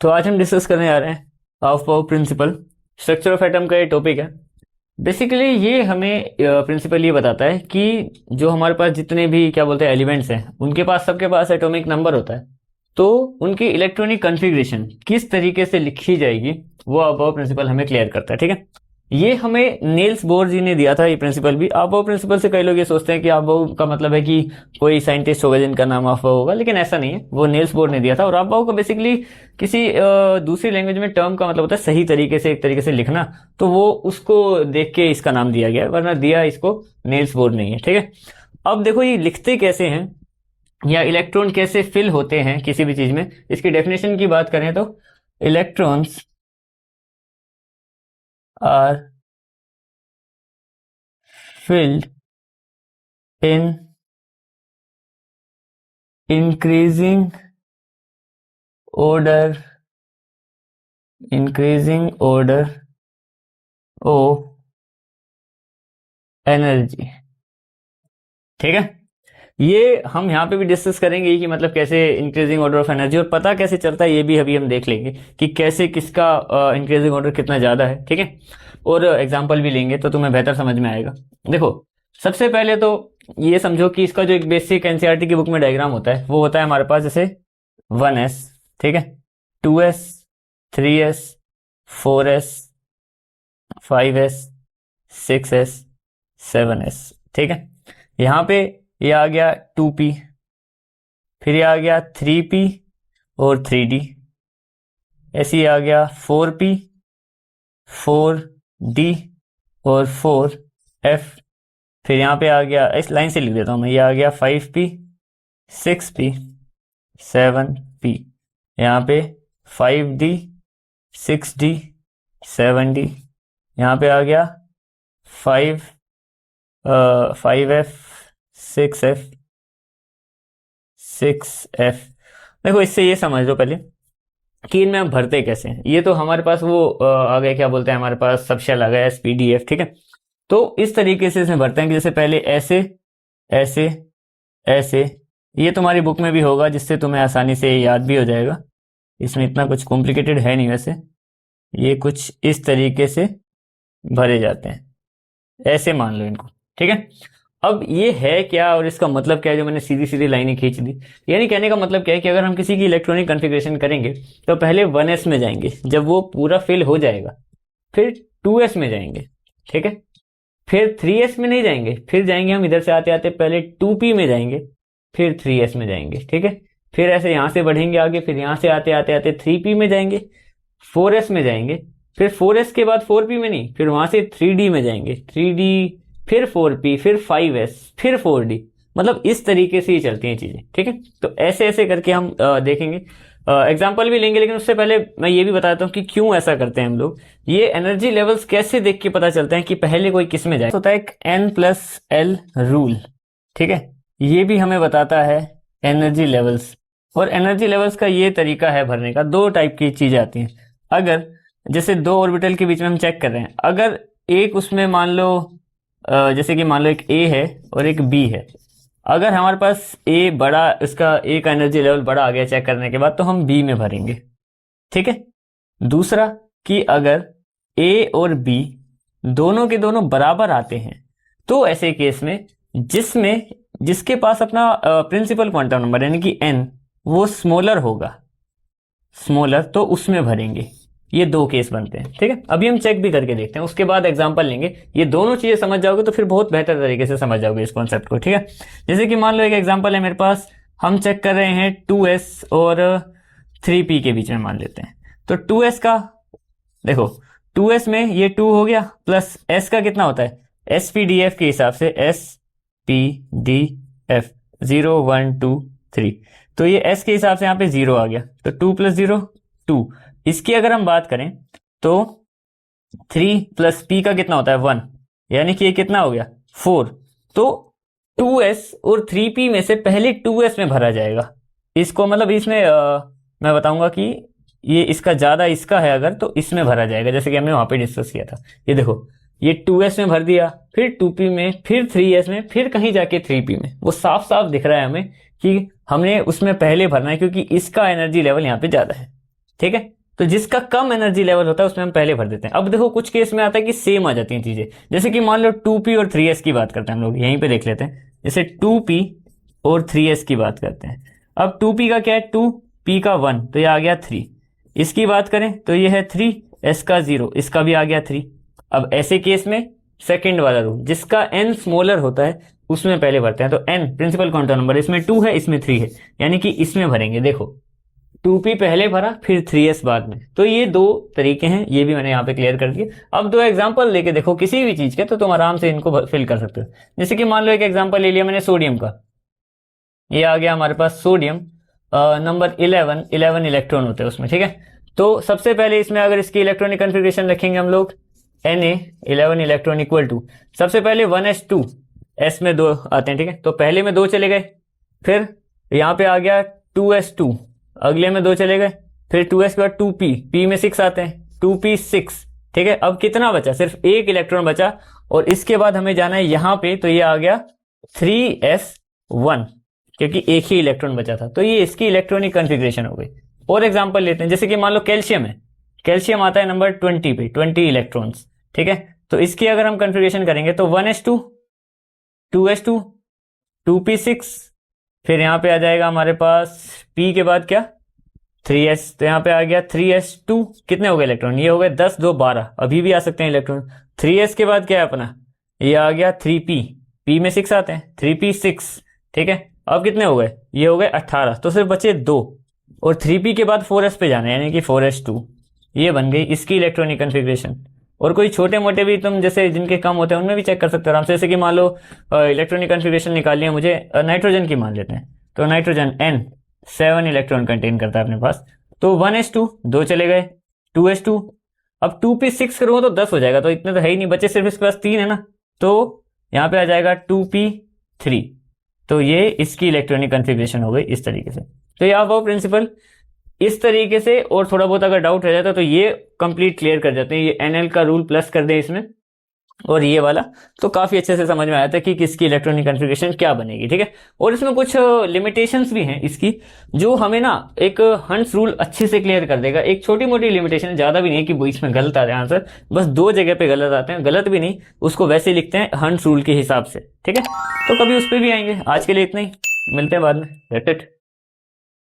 तो आज हम डिस्कस करने जा रहे हैं Aufbau principle. Structure of atom का ये टॉपिक है। बेसिकली ये हमें प्रिंसिपल ये बताता है कि जो हमारे पास जितने भी क्या बोलते हैं एलिमेंट्स हैं, उनके पास सबके पास एटॉमिक नंबर होता है, तो उनकी इलेक्ट्रॉनिक कॉन्फ़िगरेशन किस तरीके से लिखी जाएगी वो हाफ पावर प्रिंसिपल हमें क्लियर करता है। ठीक है, ये हमें नेल्स बोर जी ने दिया था। ये प्रिंसिपल भी हाफ पावर प्रिंसिपल से कई लोग ये सोचते हैं कि हाफ पावर का मतलब है कि कोई साइंटिस्ट होगा जिनका नाम हाफ पावर होगा, लेकिन ऐसा नहीं है। वो नेल्स बोर ने दिया था। और हाफ पावर का बेसिकली किसी दूसरी लैंग्वेज में टर्म का मतलब होता है सही तरीके से एक तरीके से लिखना, तो वो उसको देख के इसका नाम दिया गया है, वरना दिया इसको नेल्स बोर नहीं है। ठीक है, अब देखो ये लिखते कैसे हैं या इलेक्ट्रॉन कैसे फिल होते हैं किसी भी चीज में, इसकी डेफिनेशन की बात करें तो electrons are filled in increasing order of energy। ठीक है, ये हम यहाँ पे भी डिस्कस करेंगे कि मतलब कैसे इंक्रीजिंग ऑर्डर ऑफ एनर्जी, और पता कैसे चलता है ये भी अभी हम देख लेंगे कि कैसे किसका इंक्रीजिंग ऑर्डर कितना ज्यादा है। ठीक है, और एग्जांपल भी लेंगे तो तुम्हें बेहतर समझ में आएगा। देखो, सबसे पहले तो ये समझो कि इसका जो एक बेसिक एनसीईआरटी की बुक में डायग्राम होता है वो होता है हमारे पास जैसे 1s, ठीक है, 2s, 3s, 4s, 5s, 6s, 7s। ठीक है, यहाँ पे ये आ गया 2p, फिर ये आ गया 3p और 3d, ऐसे ही आ गया 4p, 4d और 4f। फिर यहाँ पे आ गया, इस लाइन से लिख देता हूँ मैं, ये आ गया 5p, 6p, 7p, यहाँ पे 5d, 6d, 7d, यहाँ पे आ गया 5f, 6f, 6f। देखो, इससे ये समझ लो पहले कि इनमें हम भरते कैसे हैं। ये तो हमारे पास वो आ गए, क्या बोलते हैं, हमारे पास सब शेल आ गया SPDF। ठीक है, तो इस तरीके से इसमें भरते हैं कि जैसे पहले ऐसे ऐसे ऐसे, ये तुम्हारी बुक में भी होगा जिससे तुम्हें आसानी से याद भी हो जाएगा। इसमें इतना कुछ कॉम्प्लिकेटेड है नहीं वैसे। ये कुछ इस तरीके से भरे जाते हैं, ऐसे मान लो इनको। ठीक है, अब ये है क्या और इसका मतलब क्या है जो मैंने सीधी सीधी लाइनें खींच दी। यानी कहने का मतलब क्या है कि अगर हम किसी की इलेक्ट्रॉनिक कॉन्फ़िगरेशन करेंगे तो पहले 1s में जाएंगे, जब वो पूरा फिल हो जाएगा फिर 2s में जाएंगे। ठीक है, फिर 3s में नहीं जाएंगे, फिर जाएंगे हम इधर से आते आते पहले 2p में जाएंगे, फिर 3s में जाएंगे। ठीक है, फिर ऐसे यहां से बढ़ेंगे आगे, फिर यहां से आते आते आते 3p में जाएंगे, 4s में जाएंगे, फिर 4s के बाद 4p में नहीं, फिर वहां से 3d में जाएंगे, 3d, फिर 4p, फिर 5s, फिर 4d। मतलब इस तरीके से ही चलती हैं चीजें। ठीक है, तो ऐसे ऐसे करके हम देखेंगे, एग्जाम्पल भी लेंगे, लेकिन उससे पहले मैं ये भी बताता हूँ कि क्यों ऐसा करते हैं हम लोग। ये एनर्जी लेवल्स कैसे देख के पता चलते हैं कि पहले कोई किस में जाए। होता है एक N+L रूल। ठीक है, ये भी हमें बताता है एनर्जी लेवल्स। और एनर्जी लेवल्स का ये तरीका है भरने का, दो टाइप की चीजें आती हैं। अगर जैसे दो ऑर्बिटल के बीच में हम चेक कर रहे हैं, अगर एक उसमें मान लो जैसे कि मान लो एक A है और एक B है, अगर हमारे पास A बड़ा, इसका A का एनर्जी लेवल बड़ा आ गया चेक करने के बाद, तो हम B में भरेंगे। ठीक है, दूसरा कि अगर A और B दोनों के दोनों बराबर आते हैं, तो ऐसे केस में जिसके पास अपना प्रिंसिपल क्वांटम नंबर यानी कि n वो स्मॉलर होगा, स्मॉलर, तो उसमें भरेंगे। ये दो केस बनते हैं। ठीक है, अभी हम चेक भी करके देखते हैं, उसके बाद एग्जांपल लेंगे। ये दोनों चीजें समझ जाओगे तो फिर बहुत बेहतर तरीके से समझ जाओगे इस कॉन्सेप्ट को। ठीक है, जैसे कि मान लो एक एग्जांपल है मेरे पास, हम चेक कर रहे हैं 2s और 3p के बीच में मान लेते हैं। तो 2s का देखो, 2s में ये 2 हो गया, प्लस s का कितना होता है SPDF के हिसाब से, SPDF 0 1 2 3, तो ये s के हिसाब से यहाँ पे 0 आ गया, तो 2 + 0 2। इसकी अगर हम बात करें तो 3 + p का कितना होता है 1, यानी कि ये कितना हो गया 4। तो 2s और 3p में से पहले 2s में भरा जाएगा। इसको मतलब इसमें मैं बताऊंगा कि ये इसका ज्यादा इसका है अगर, तो इसमें भरा जाएगा, जैसे कि हमने वहां पे डिस्कस किया था। ये देखो, ये 2s में भर दिया, फिर 2p में, फिर 3s में, फिर कहीं जाके 3p में। वो साफ साफ दिख रहा है हमें कि हमने उसमें पहले भरना है, क्योंकि इसका एनर्जी लेवल यहाँ पे ज्यादा है। ठीक है। तो जिसका कम एनर्जी लेवल होता है उसमें हम पहले भर देते हैं। अब देखो कुछ केस में आता है कि सेम आ जाती हैं चीजें, जैसे कि मान लो 2p और 3s की बात करते हैं हम लोग, यहीं पे देख लेते हैं। जैसे 2p और 3s की बात करते हैं। अब 2p का क्या है, 2p का 1 तो ये आ गया 3। इसकी बात करें तो ये है 3, s का 0, इसका भी आ गया 3। अब ऐसे केस में सेकेंड वाला रूल, जिसका n स्मॉलर होता है उसमें पहले भरते हैं। तो n प्रिंसिपल क्वांटम नंबर, इसमें 2 है इसमें 3 है, यानी कि इसमें भरेंगे। देखो 2p पहले भरा फिर 3s बाद में। तो ये दो तरीके हैं, ये भी मैंने यहाँ पे क्लियर कर दिए। अब दो एग्जांपल लेके देखो किसी भी चीज के, तो तुम आराम से इनको फिल कर सकते हो। जैसे कि मान लो एक एग्जांपल ले लिया मैंने सोडियम का, ये आ गया हमारे पास सोडियम नंबर 11 इलेक्ट्रॉन होते हैं उसमें, ठीक है। तो सबसे पहले इसमें अगर इसकी इलेक्ट्रॉनिक कन्फिग्रेशन रखेंगे हम लोग, Na 11 इलेक्ट्रॉन इक्वल टू, सबसे पहले 1s2, s में 2 आते हैं, ठीक है। तो पहले में 2 चले गए, फिर यहाँ पे आ गया 2s2, अगले में 2 चले गए, फिर 2s के बाद 2p, p में 6 आते हैं, 2p6, ठीक है। अब कितना बचा, सिर्फ एक इलेक्ट्रॉन बचा, और इसके बाद हमें जाना है यहाँ पे, तो ये आ गया 3s1, क्योंकि एक ही इलेक्ट्रॉन बचा था। तो ये इसकी इलेक्ट्रॉनिक कन्फिग्रेशन हो गई। और एग्जांपल लेते हैं, जैसे कि मान लो कैल्शियम है, कैल्शियम आता है नंबर 20 पे, 20 इलेक्ट्रॉन्स, ठीक है। तो इसकी अगर हम कन्फिग्रेशन करेंगे तो 1s2, 2s2, 2p6, फिर यहाँ पे आ जाएगा हमारे पास p के बाद क्या 3s, तो यहाँ पे आ गया 3s2, कितने हो गए इलेक्ट्रॉन, ये हो गए 10 2 12, अभी भी आ सकते हैं इलेक्ट्रॉन। 3s के बाद क्या है अपना, ये आ गया 3p, p में 6 आते हैं, 3p6, ठीक है। अब कितने हो गए, ये हो गए 18, तो सिर्फ बचे 2, और 3p के बाद 4s पे जाना है, यानी कि 4s2, ये बन गई इसकी इलेक्ट्रॉनिक कन्फिग्रेशन। और कोई छोटे मोटे भी तुम जैसे जिनके कम होते हैं उनमें भी चेक कर सकते हो आराम से। जैसे कि मान लो इलेक्ट्रॉनिक कन्फिग्रेशन निकालनी है मुझे नाइट्रोजन की, मान लेते हैं। तो नाइट्रोजन n 7 इलेक्ट्रॉन कंटेन करता है अपने पास, तो 1s2, 2 चले गए, 2s2, अब 2p6 करूंगा तो 10 हो जाएगा, तो इतने तो है ही नहीं, बचे सिर्फ इसके पास 3 है ना, तो यहाँ पे आ जाएगा 2p3। तो ये इसकी इलेक्ट्रॉनिक कन्फिग्रेशन हो गई इस तरीके से। तो ये आप वो प्रिंसिपल इस तरीके से, और थोड़ा बहुत अगर डाउट रह जाता है तो ये कंप्लीट क्लियर कर जाते हैं। ये NL का रूल प्लस कर दे इसमें, और ये वाला, तो काफी अच्छे से समझ में आया था कि किसकी इलेक्ट्रॉनिक कन्फिग्रेशन क्या बनेगी, ठीक है। और इसमें कुछ लिमिटेशंस भी हैं इसकी, जो हमें ना एक हंट्स रूल अच्छे से क्लियर कर देगा। एक छोटी मोटी लिमिटेशन, ज्यादा भी नहीं कि इसमें गलत आ रहा है आंसर, बस 2 जगह पे गलत आते हैं, गलत भी नहीं, उसको वैसे लिखते हैं हंट्स रूल के हिसाब से, ठीक है। तो कभी उस पर भी आएंगे। आज के लिए इतना ही, मिलते हैं बाद में।